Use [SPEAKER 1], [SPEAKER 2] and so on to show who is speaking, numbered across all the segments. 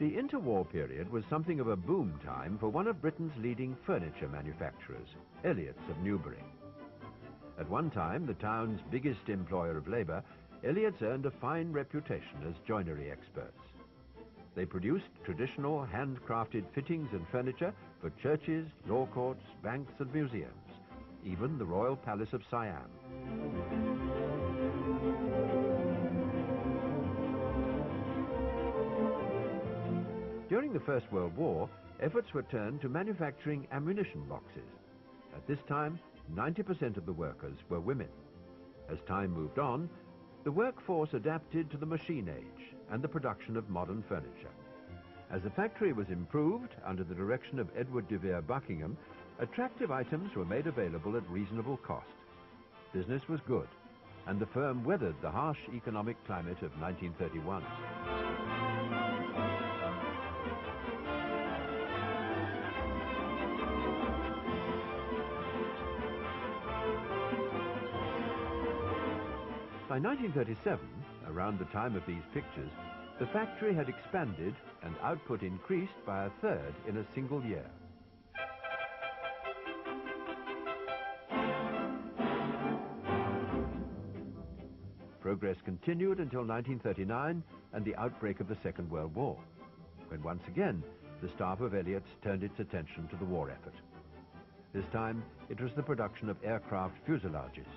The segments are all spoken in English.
[SPEAKER 1] The interwar period was something of a boom time for one of Britain's leading furniture manufacturers, Elliott's of Newbury. At one time, the town's biggest employer of labour, Elliott's earned a fine reputation as joinery experts. They produced traditional handcrafted fittings and furniture for churches, law courts, banks and museums, even the Royal Palace of Siam. During the First World War, efforts were turned to manufacturing ammunition boxes. At this time, 90% of the workers were women. As time moved on, the workforce adapted to the machine age and the production of modern furniture. As the factory was improved under the direction of Edward de Vere Buckingham, attractive items were made available at reasonable cost. Business was good, and the firm weathered the harsh economic climate of 1931. By 1937, around the time of these pictures, the factory had expanded and output increased by a third in a single year. Progress continued until 1939 and the outbreak of the Second World War, when once again the staff of Elliott's turned its attention to the war effort. This time it was the production of aircraft fuselages.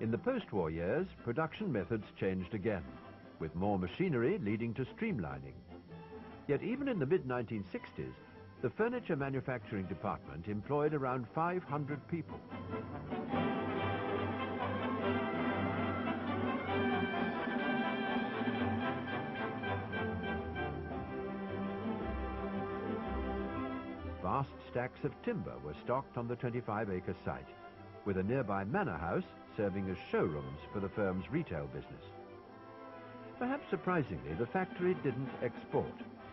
[SPEAKER 1] In the post-war years, production methods changed again, with more machinery leading to streamlining. Yet even in the mid-1960s, the furniture manufacturing department employed around 500 people. Vast stacks of timber were stocked on the 25-acre site, with a nearby manor house serving as showrooms for the firm's retail business. Perhaps surprisingly, the factory didn't export,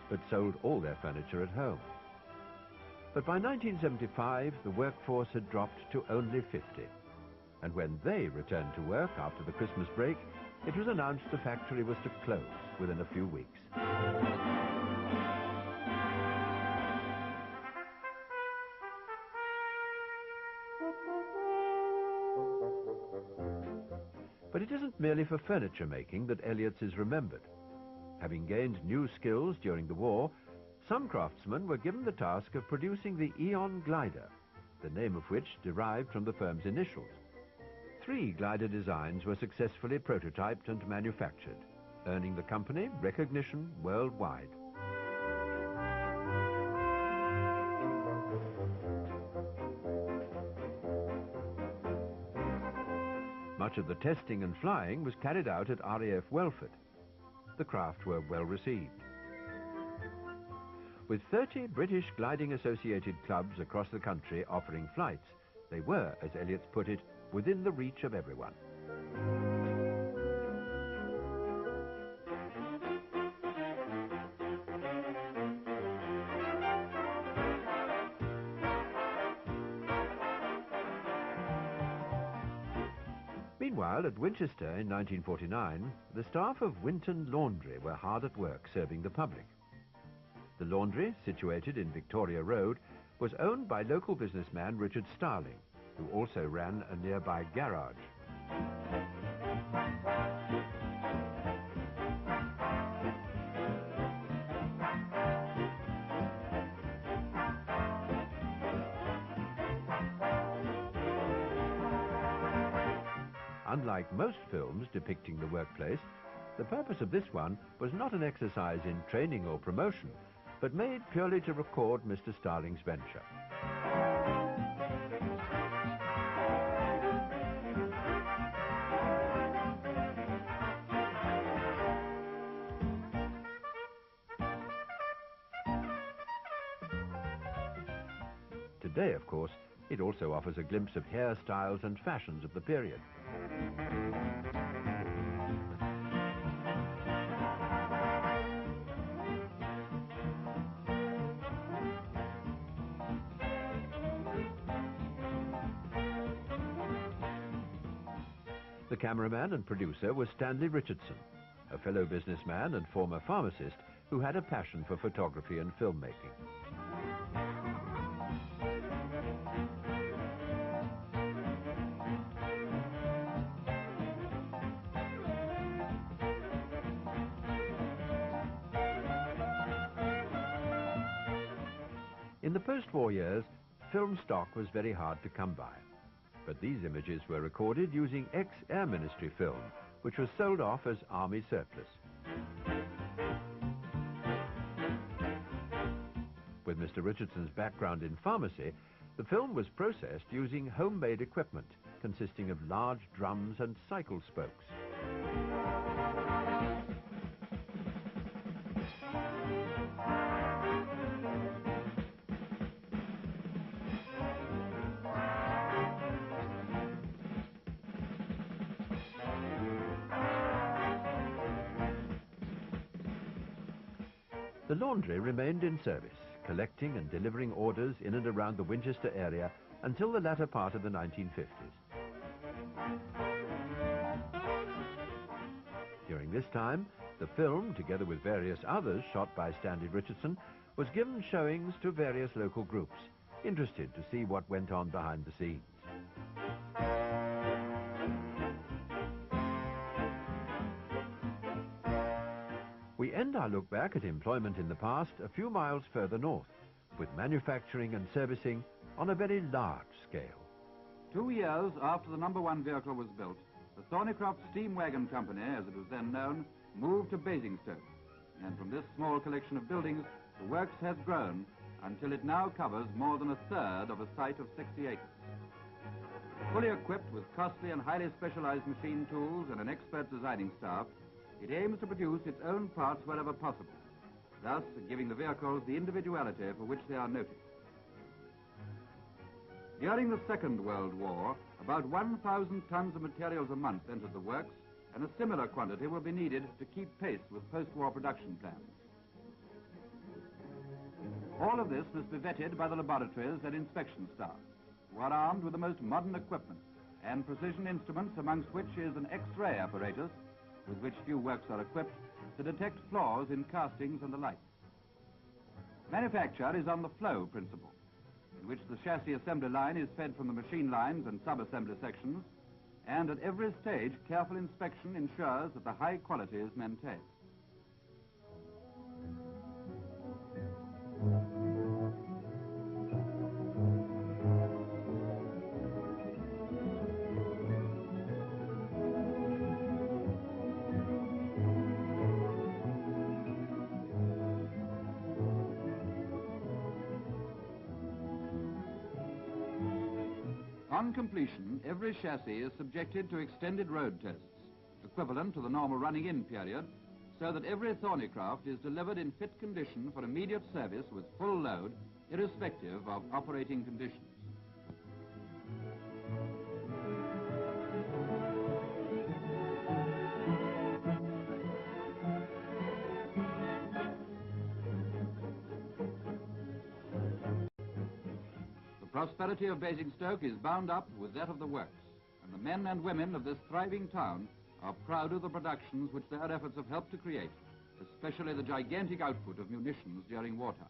[SPEAKER 1] but sold all their furniture at home. But by 1975, the workforce had dropped to only 50. And when they returned to work after the Christmas break, it was announced the factory was to close within a few weeks. But it isn't merely for furniture making that Elliott's is remembered. Having gained new skills during the war, some craftsmen were given the task of producing the Eon glider, the name of which derived from the firm's initials. 3 glider designs were successfully prototyped and manufactured, earning the company recognition worldwide. Much of the testing and flying was carried out at RAF Welford. The craft were well received. With 30 British gliding-associated clubs across the country offering flights, they were, as Elliott's put it, within the reach of everyone. Meanwhile, at Winchester in 1949, the staff of Winton Laundry were hard at work serving the public. The laundry, situated in Victoria Road, was owned by local businessman Richard Starling, who also ran a nearby garage. Unlike most films depicting the workplace, the purpose of this one was not an exercise in training or promotion, but made purely to record Mr. Starling's venture. Today, of course, it also offers a glimpse of hairstyles and fashions of the period. The cameraman and producer was Stanley Richardson, a fellow businessman and former pharmacist who had a passion for photography and filmmaking. In the post-war years, film stock was very hard to come by. But these images were recorded using ex-Air Ministry film, which was sold off as Army surplus. With Mr. Richardson's background in pharmacy, the film was processed using home-made equipment, consisting of large drums and cycle spokes. The laundry remained in service, collecting and delivering orders in and around the Winchester area until the latter part of the 1950s. During this time, the film, together with various others shot by Stanley Richardson, was given showings to various local groups, interested to see what went on behind the scenes. We end our look back at employment in the past a few miles further north, with manufacturing and servicing on a very large scale.
[SPEAKER 2] 2 years after the number 1 vehicle was built, the Thornycroft Steam Wagon Company, as it was then known, moved to Basingstoke. And from this small collection of buildings, the works has grown until it now covers more than a third of a site of 60 acres. Fully equipped with costly and highly specialized machine tools and an expert designing staff, it aims to produce its own parts wherever possible, thus giving the vehicles the individuality for which they are noted. During the Second World War, about 1,000 tons of materials a month entered the works, and a similar quantity will be needed to keep pace with post-war production plans. All of this must be vetted by the laboratories and inspection staff, who are armed with the most modern equipment and precision instruments, amongst which is an X-ray apparatus, with which few works are equipped, to detect flaws in castings and the like. Manufacture is on the flow principle, in which the chassis assembly line is fed from the machine lines and sub-assembly sections, and at every stage careful inspection ensures that the high quality is maintained. On completion, every chassis is subjected to extended road tests, equivalent to the normal running-in period, so that every Thornycroft is delivered in fit condition for immediate service with full load, irrespective of operating conditions. The prosperity of Basingstoke is bound up with that of the works, and the men and women of this thriving town are proud of the productions which their efforts have helped to create, especially the gigantic output of munitions during wartime.